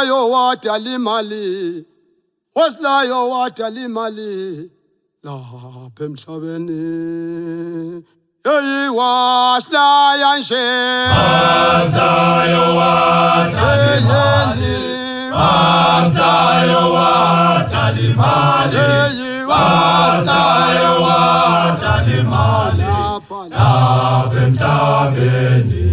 Wasilayo wadala imali, wasilayo wadala imali, lapha emhlabeni. Hey, wasilaya nje, wasilayo wadala imali, wasilayo wadala imali, wasilayo wadala imali, lapha emhlabeni.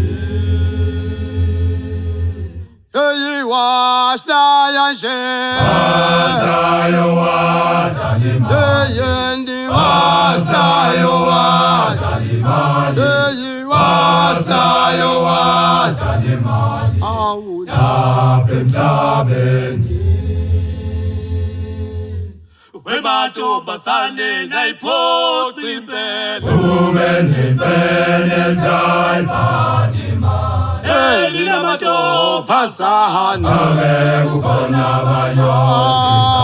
Hey, wasilaya nje, wasilayo wadala imali, wasilayo wadala imali, wasilayo wadala imali, lapha emhlabeni. Wemantombazane nayiphoqa impela, Umenifene zayiphatha imali, ninamantombazane kukhona abanyosisa.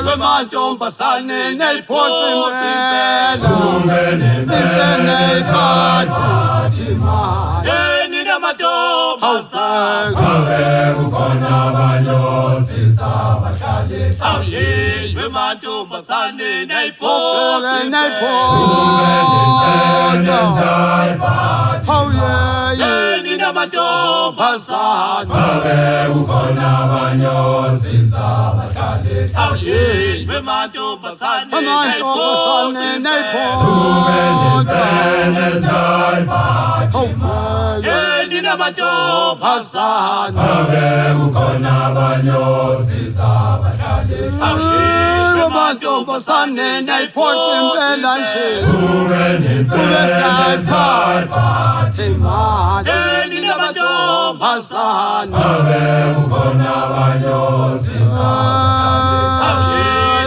wemantombazane nayiphoqa impela, Umenifene zayiphatha imali, ninamantombazane kukhona abanyosisa abahlale wemantombazane nayiphoqa Umenifene zayiphatha ninamantombazane kukhona abanyosisa abahlale wemantombazane amantombazane Umenifene zayiphatha ninamantombazane kukhona abanyosisa abahlale wemantombazane nayiphoqa impela nje, Umenifene zayiphatha imali ninamantombazane kukhona abanyosisa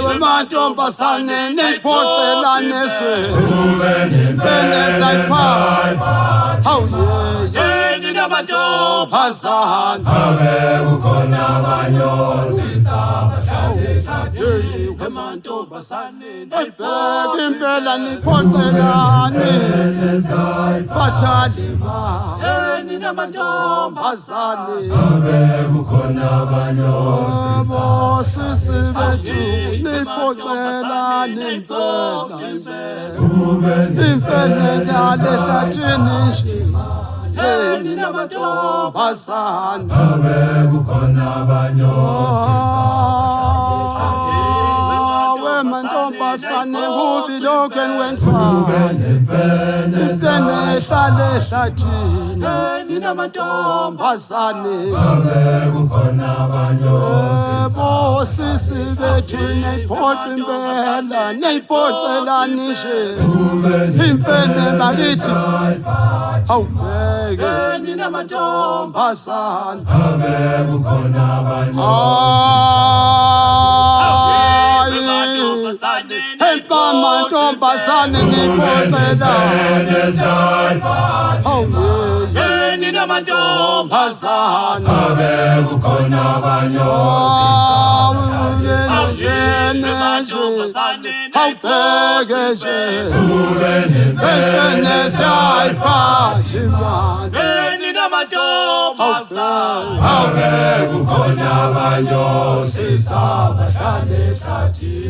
wemantombazane nayiphoqela neswe, Umenifene zayiphatha ninamantombazane kukhona abanyosisa abahlale wemantombazane ebheka impela niphoqelane, bathali imali ninamantombazane kukhona abanyosisa bosisi bethu niphoqelane impela nje, imfene yale hlathini nje, ninamantombazane kukhona abanyosisa wemantombazane kubi lokhu enikwenzayo, imfene ehlale ehlathini, ninamantombazane kukhona abanyosisa bosisi bethu nayiphoqa impela, nayiphoqelani nje, imfene bakithi awubheke ninamantombazane kukhona helpa mantombazane niphoqelane, ninamantombazane kukhona abanyosisa awubheke nje, imfene siyayiphatha imali, ninamantombazane kukhona abanyosisa abahlale ehlathini.